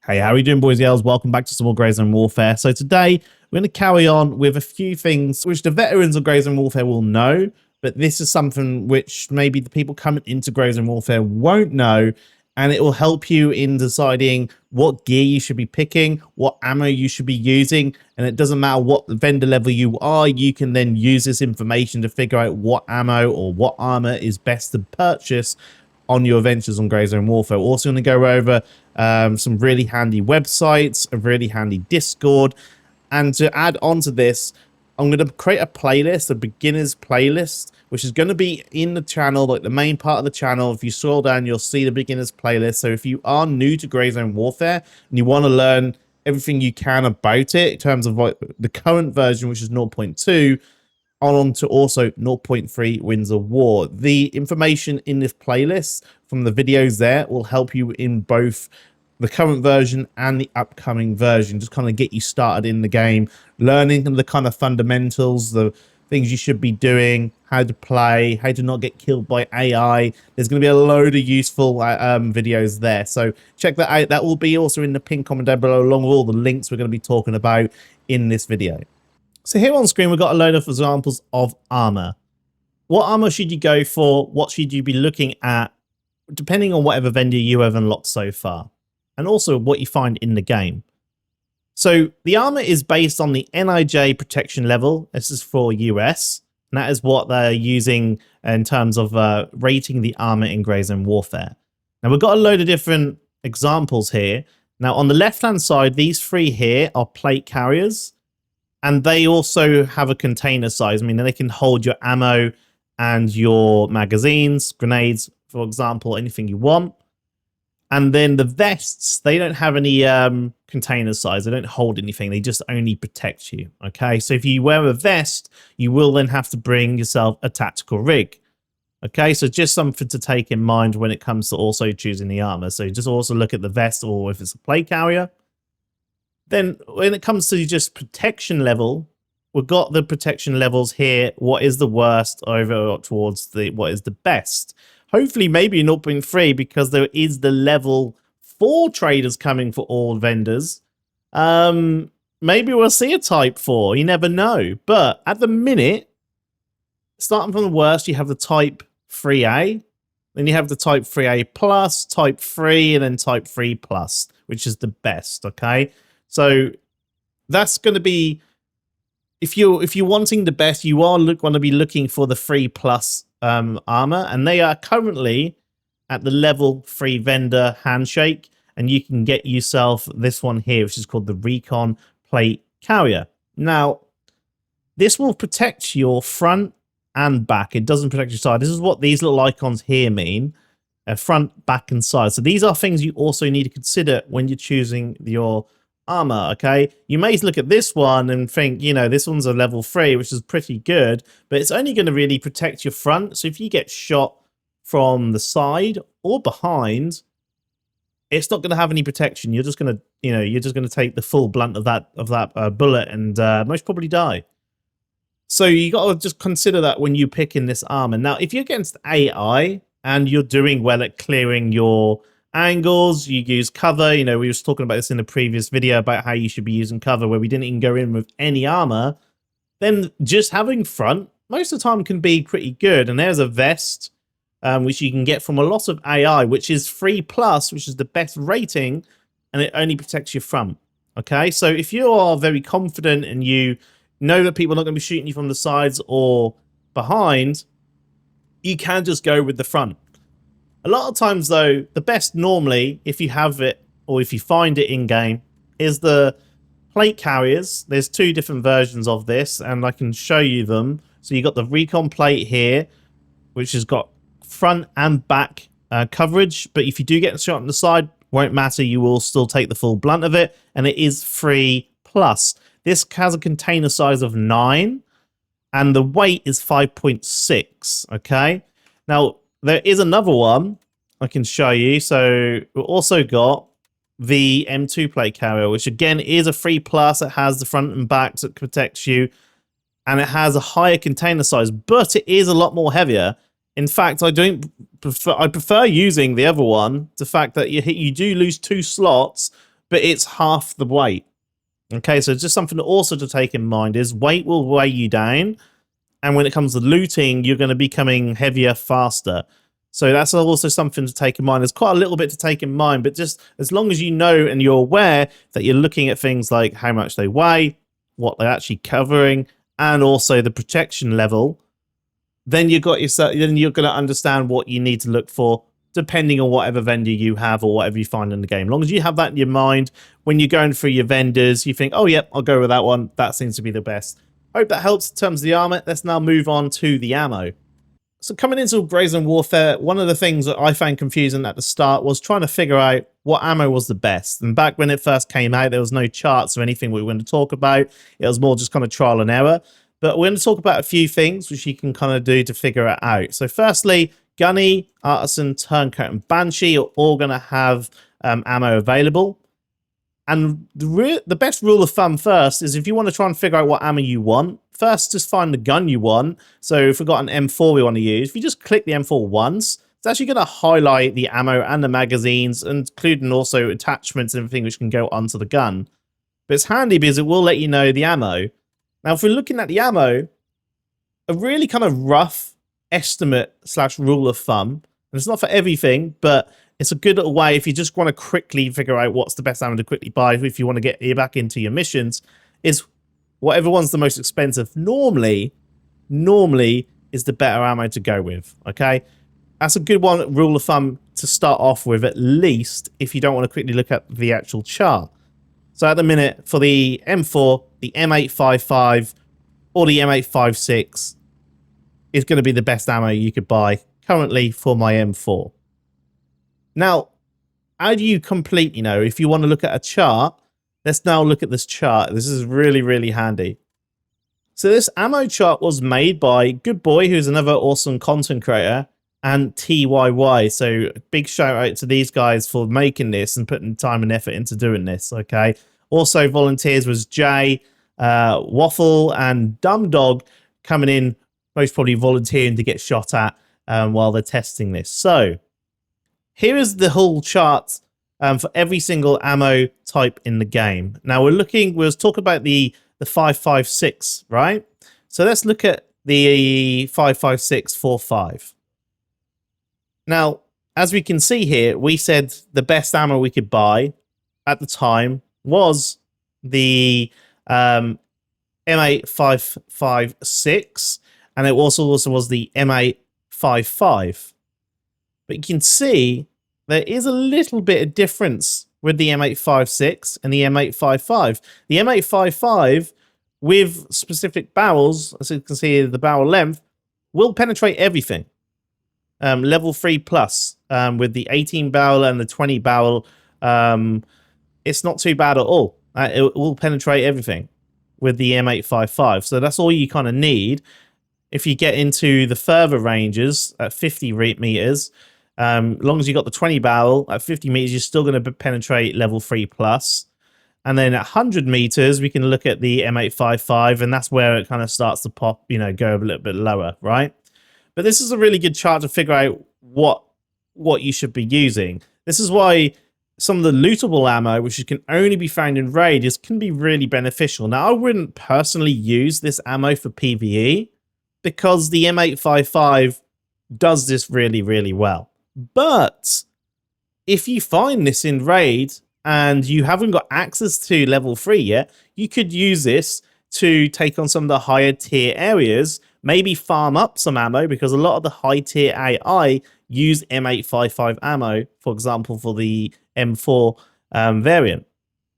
Hey, how are you doing, boys and girls? Welcome back to some more Grey Zone Warfare. So today, we're going to carry on with a few things which the veterans of Grey Zone Warfare will know, but this is something which maybe the people coming into Grey Zone Warfare won't know, and it will help you in deciding what gear you should be picking, what ammo you should be using, and it doesn't matter what vendor level you are, you can then use this information to figure out what ammo or what armor is best to purchase on your adventures on Grey Zone Warfare. We're also going to go over some really handy websites, a really handy Discord, and to add on to this, I'm going to create a playlist, a beginner's playlist, which is going to be in the channel, like the main part of the channel. If you scroll down, you'll see the beginner's playlist. So if you are new to Grey Zone Warfare and you want to learn everything you can about it in terms of like the current version, which is 0.2, on to also 0.3 Winds of War. The information in this playlist from the videos there will help you in both the current version and the upcoming version. Just kind of get you started in the game, learning the kind of fundamentals, the things you should be doing, how to play, how to not get killed by AI. There's going to be a load of useful videos there. So check that out. That will be also in the pinned comment down below, along with all the links we're going to be talking about in this video. So here on screen, we've got a load of examples of armor. What armor should you go for? What should you be looking at, depending on whatever vendor you have unlocked so far, and also what you find in the game. So the armor is based on the NIJ protection level. This is for US, and that is what they're using in terms of rating the armor in Grey Zone Warfare. Now we've got a load of different examples here. Now on the left-hand side, these three here are plate carriers. And they also have a container size. I mean, they can hold your ammo and your magazines, grenades, for example, anything you want. And then the vests, they don't have any container size. They don't hold anything. They just only protect you. Okay, so if you wear a vest, you will then have to bring yourself a tactical rig. Okay, so just something to take in mind when it comes to also choosing the armor. So just also look at the vest, or if it's a plate carrier. Then when it comes to just protection level, we've got the protection levels here. What is the worst over towards what is the best? Hopefully maybe 0.3, because there is the level 4 traders coming for all vendors. Maybe we'll see a type 4. You never know. But at the minute, starting from the worst, you have the type 3A. Then you have the type 3A plus, type 3, and then type 3 plus, which is the best, okay? So that's going to be, if you're wanting the best, you are going to be looking for the 3 plus armor, and they are currently at the level 3 vendor handshake, and you can get yourself this one here, which is called the Recon Plate Carrier. Now, this will protect your front and back. It doesn't protect your side. This is what these little icons here mean. Front, back, and side. So these are things you also need to consider when you're choosing your armor, okay? You may look at this one and think, you know, this one's a level 3, which is pretty good, but it's only going to really protect your front. So if you get shot from the side or behind, it's not going to have any protection. You're just going to, you know, you're just going to take the full blunt of that bullet and most probably die. So you got to just consider that when you pick in this armor. Now, if you're against AI and you're doing well at clearing your angles, you use cover. You know, we were talking about this in the previous video about how you should be using cover, where we didn't even go in with any armor. Then just having front most of the time can be pretty good. And there's a vest, which you can get from a lot of AI, which is 3 plus, which is the best rating, and it only protects your front. Okay, so if you are very confident and you know that people are not going to be shooting you from the sides or behind, you can just go with the front. A lot of times, though, the best normally, if you have it or if you find it in-game, is the plate carriers. There's 2 different versions of this, and I can show you them. So you've got the Recon plate here, which has got front and back coverage. But if you do get shot on the side, won't matter. You will still take the full blunt of it, and it is 3 plus. This has a container size of 9, and the weight is 5.6, okay? Now, there is another one I can show you. So we've also got the M2 plate carrier, which again is a 3 plus. It has the front and back that protects you, and it has a higher container size, but it is a lot more heavier. In fact, I prefer using the other one. The fact that you do lose 2 slots, but it's half the weight. Okay, so just something also to take in mind is weight will weigh you down. And when it comes to looting, you're going to be becoming heavier faster. So that's also something to take in mind. There's quite a little bit to take in mind, but just as long as you know and you're aware that you're looking at things like how much they weigh, what they're actually covering, and also the protection level, then you've got yourself. Then you're going to understand what you need to look for, depending on whatever vendor you have or whatever you find in the game. As long as you have that in your mind when you're going through your vendors, you think, oh, yep, I'll go with that one. That seems to be the best. Hope that helps in terms of the armor. Let's now move on to the ammo. So coming into Brazen Warfare, one of the things that I found confusing at the start was trying to figure out what ammo was the best. And back when it first came out, there was no charts or anything we were going to talk about. It was more just kind of trial and error. But we're going to talk about a few things which you can kind of do to figure it out. So firstly, Gunny, Artisan, Turncoat, and Banshee are all going to have ammo available. And the best rule of thumb first is if you want to try and figure out what ammo you want, first just find the gun you want. So if we've got an M4 we want to use, if you just click the M4 once, it's actually going to highlight the ammo and the magazines, including also attachments and everything which can go onto the gun. But it's handy because it will let you know the ammo. Now, if we're looking at the ammo, a really kind of rough estimate / rule of thumb, and it's not for everything, but it's a good little way if you just want to quickly figure out what's the best ammo to quickly buy if you want to get back into your missions, is whatever one's the most expensive normally is the better ammo to go with, okay? That's a good one rule of thumb to start off with, at least if you don't want to quickly look at the actual chart. So at the minute, for the M4, the M855 or the M856 is going to be the best ammo you could buy currently for my M4. Now, how do you complete, if you want to look at a chart, let's now look at this chart. This is really, really handy. So this ammo chart was made by Good Boy, who's another awesome content creator, and TYY. So big shout out to these guys for making this and putting time and effort into doing this, okay? Also volunteers was Jay, Waffle, and Dumb Dog coming in, most probably volunteering to get shot at while they're testing this. So here is the whole chart for every single ammo type in the game. Now we'll talk about the 5.56, right? So let's look at the 5.56 Now, as we can see here, we said the best ammo we could buy at the time was the M8556, and it also was the M855. But you can see there is a little bit of difference with the M856 and the M855. The M855 with specific barrels, as you can see the barrel length, will penetrate everything. Level 3 plus with the 18 barrel and the 20 barrel, it's not too bad at all. It will penetrate everything with the M855. So that's all you kind of need. If you get into the further ranges at 50 meters, as long as you got the 20 barrel at 50 meters, you're still going to penetrate level 3 plus. And then at 100 meters, we can look at the M855, and that's where it kind of starts to pop, go a little bit lower, right? But this is a really good chart to figure out what you should be using. This is why some of the lootable ammo, which can only be found in raid, can be really beneficial. Now, I wouldn't personally use this ammo for PvE because the M855 does this really, really well. But if you find this in raid and you haven't got access to level 3 yet, you could use this to take on some of the higher tier areas, maybe farm up some ammo, because a lot of the high tier AI use M855 ammo, for example, for the M4 variant.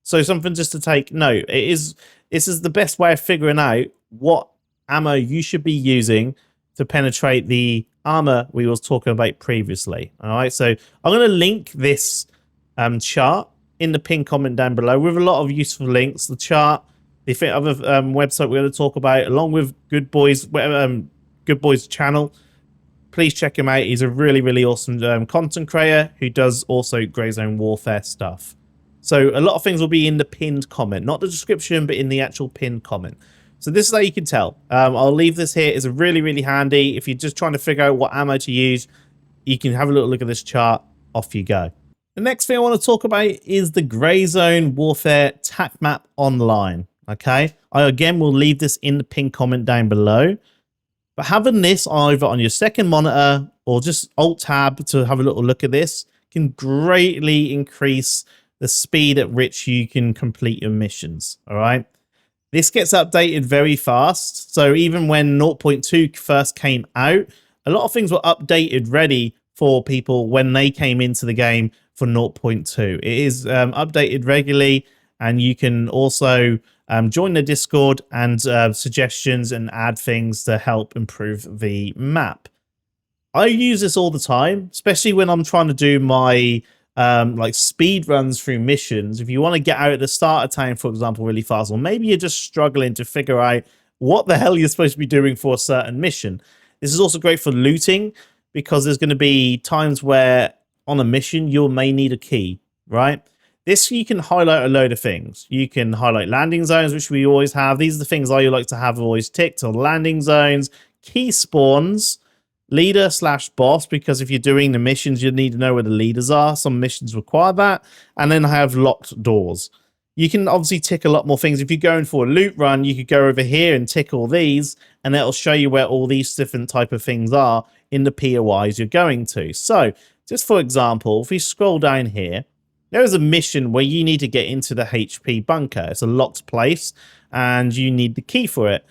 So something just to take note. This is the best way of figuring out what ammo you should be using to penetrate the armor we was talking about previously. All right, so I'm going to link this chart in the pinned comment down below with a lot of useful links. The chart, the other website we're going to talk about, along with Good Boy's channel. Please check him out. He's a really, really awesome content creator who does also Grey Zone Warfare stuff. So a lot of things will be in the pinned comment, not the description, but in the actual pinned comment. So this is how you can tell. I'll leave this here. It's really, really handy. If you're just trying to figure out what ammo to use, you can have a little look at this chart. Off you go. The next thing I want to talk about is the Grey Zone Warfare TacMap Online. Okay, I again will leave this in the pinned comment down below. But having this either on your second monitor or just Alt Tab to have a little look at this can greatly increase the speed at which you can complete your missions. All right. This gets updated very fast. So even when 0.2 first came out, a lot of things were updated ready for people when they came into the game for 0.2. It is updated regularly, and you can also join the Discord and suggestions and add things to help improve the map. I use this all the time, especially when I'm trying to do my like speed runs through missions. If you want to get out at the start of town, for example, really fast, or maybe you're just struggling to figure out what the hell you're supposed to be doing for a certain mission. This is also great for looting, because there's going to be times where on a mission you may need a key, right? This, you can highlight a load of things. You can highlight landing zones, which we always have. These are the things I like to have always ticked: on landing zones, key spawns, leader/boss, because if you're doing the missions, you need to know where the leaders are. Some missions require that. And then I have locked doors. You can obviously tick a lot more things. If you're going for a loot run, you could go over here and tick all these, and it'll show you where all these different type of things are in the POIs you're going to. So just for example, if we scroll down here, there is a mission where you need to get into the HP bunker. It's a locked place, and you need the key for it.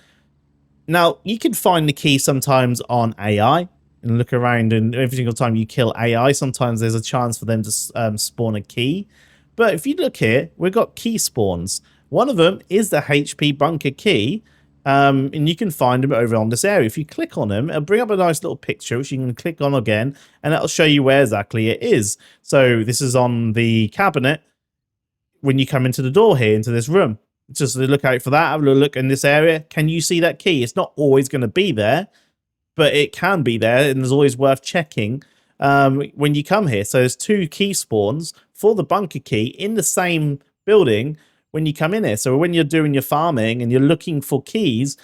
Now, you can find the key sometimes on AI and look around, and every single time you kill AI, sometimes there's a chance for them to spawn a key. But if you look here, we've got key spawns. One of them is the HP bunker key, and you can find them over on this area. If you click on them, it'll bring up a nice little picture, which you can click on again, and it'll show you where exactly it is. So this is on the cabinet when you come into the door here, into this room. Just look out for that. Have a look in this area. Can you see that key? It's not always going to be there, but it can be there, and it's always worth checking when you come here. So there's 2 key spawns for the bunker key in the same building when you come in here. So when you're doing your farming and you're looking for keys,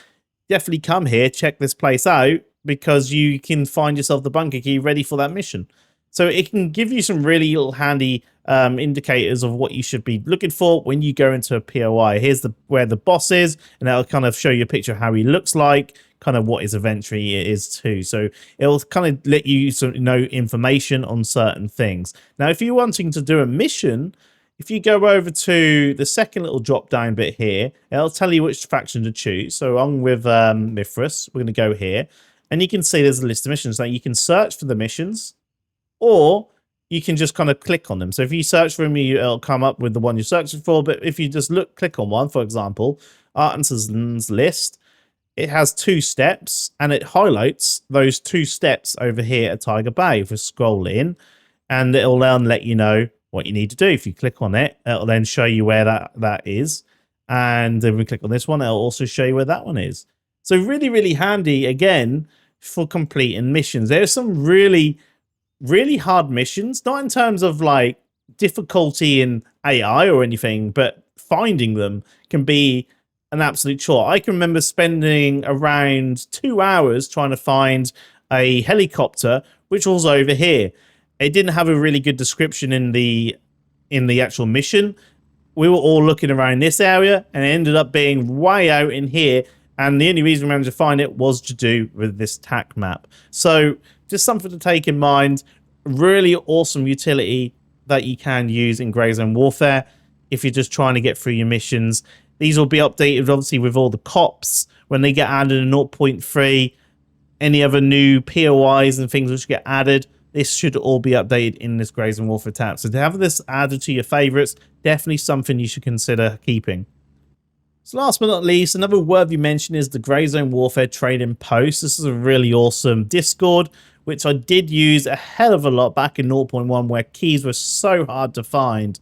definitely come here, check this place out, because you can find yourself the bunker key ready for that mission. So it can give you some really little handy indicators of what you should be looking for when you go into a POI. Here's where the boss is, and that'll kind of show you a picture of how he looks like, kind of what his inventory is too. So it'll kind of let you know information on certain things. Now, if you're wanting to do a mission, if you go over to the second little drop down bit here, it'll tell you which faction to choose. So I'm with Mithras. We're going to go here, and you can see there's a list of missions. Now you can search for the missions, or you can just kind of click on them. So if you search for them, it'll come up with the one you're searching for. But if you just click on one, for example, Artisans list, it has 2 steps, and it highlights those 2 steps over here at Tiger Bay. If we scroll in, and it'll then let you know what you need to do. If you click on it, it'll then show you where that is. And if we click on this one, it'll also show you where that one is. So really, really handy, again, for completing missions. There's some really hard missions, not in terms of like difficulty in AI or anything, but finding them can be an absolute chore. I can remember spending around 2 hours trying to find a helicopter, which was over here. It didn't have a really good description in the actual mission. We were all looking around this area, and it ended up being way out in here. And the only reason we managed to find it was to do with this TacMap. So just something to take in mind. Really awesome utility that you can use in Grey Zone Warfare if you're just trying to get through your missions. These will be updated, obviously, with all the cops when they get added in 0.3. Any other new POIs and things which get added, this should all be updated in this Grey Zone Warfare tab. So to have this added to your favorites, definitely something you should consider keeping. So last but not least, another worthy mention is the Grey Zone Warfare Trading Post. This is a really awesome Discord, which I did use a hell of a lot back in 0.1, where keys were so hard to find.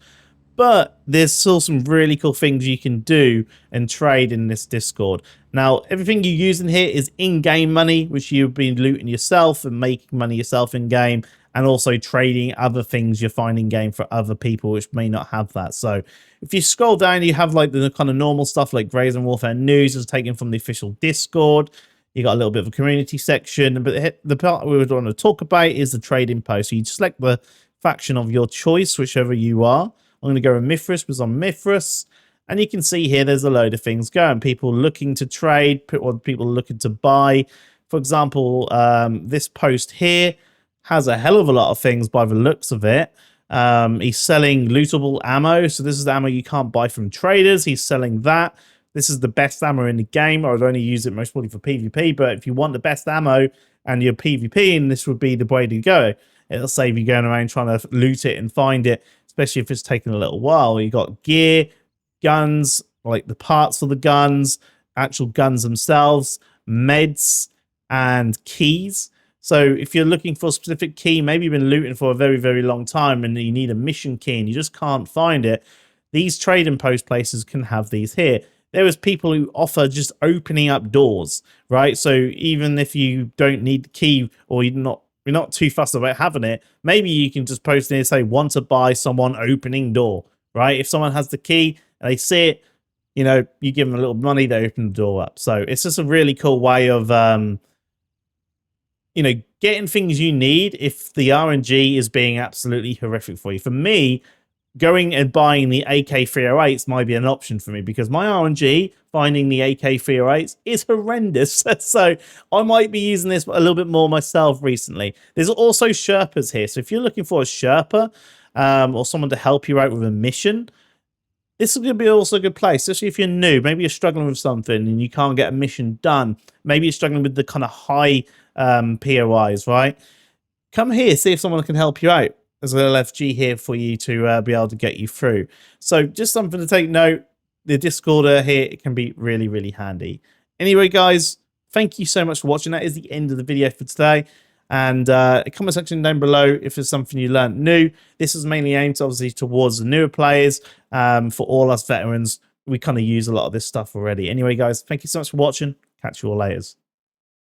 But there's still some really cool things you can do and trade in this Discord. Now, everything you use in here is in-game money, which you've been looting yourself and making money yourself in-game, and also trading other things you find in-game for other people which may not have that. So if you scroll down, you have like the kind of normal stuff like Grey Zone Warfare News is taken from the official Discord. You got a little bit of a community section, but the part we would want to talk about is the trading post. So you select the faction of your choice, whichever you are. I'm going to go with Mithras because I'm Mithras. And you can see here there's a load of things going. People looking to trade, people looking to buy. For example, this post here has a hell of a lot of things by the looks of it. He's selling lootable ammo. So this is the ammo you can't buy from traders. He's selling that. This is the best ammo in the game. I would only use it most probably for PvP. But if you want the best ammo and you're PvPing, this would be the way to go. It'll save you going around trying to loot it and find it, especially if it's taking a little while. You got gear, guns, like the parts for the guns, actual guns themselves, meds, and keys. So if you're looking for a specific key, maybe you've been looting for a very, very long time and you need a mission key and you just can't find it, these trading post places can have these here. There is people who offer just opening up doors, right? So even if you don't need the key or you're not too fussed about having it, maybe you can just post in here, say, want to buy someone opening door, right? If someone has the key and they see it, you know, you give them a little money, they open the door up. So it's just a really cool way of, you know, getting things you need if the RNG is being absolutely horrific for you. For me, going and buying the AK-308s might be an option for me because my RNG finding the AK-308s is horrendous. So I might be using this a little bit more myself recently. There's also Sherpas here. So if you're looking for a Sherpa or someone to help you out with a mission, this is going to be also a good place, especially if you're new. Maybe you're struggling with something and you can't get a mission done. Maybe you're struggling with the kind of high POIs, right? Come here, see if someone can help you out. There's a little FG here for you to be able to get you through. So just something to take note. The Discorder here, it can be really, really handy. Anyway, guys, thank you so much for watching. That is the end of the video for today. And comment section down below if there's something you learned new. This is mainly aimed obviously towards the newer players. For all us veterans, we kind of use a lot of this stuff already. Anyway, guys, thank you so much for watching. Catch you all later.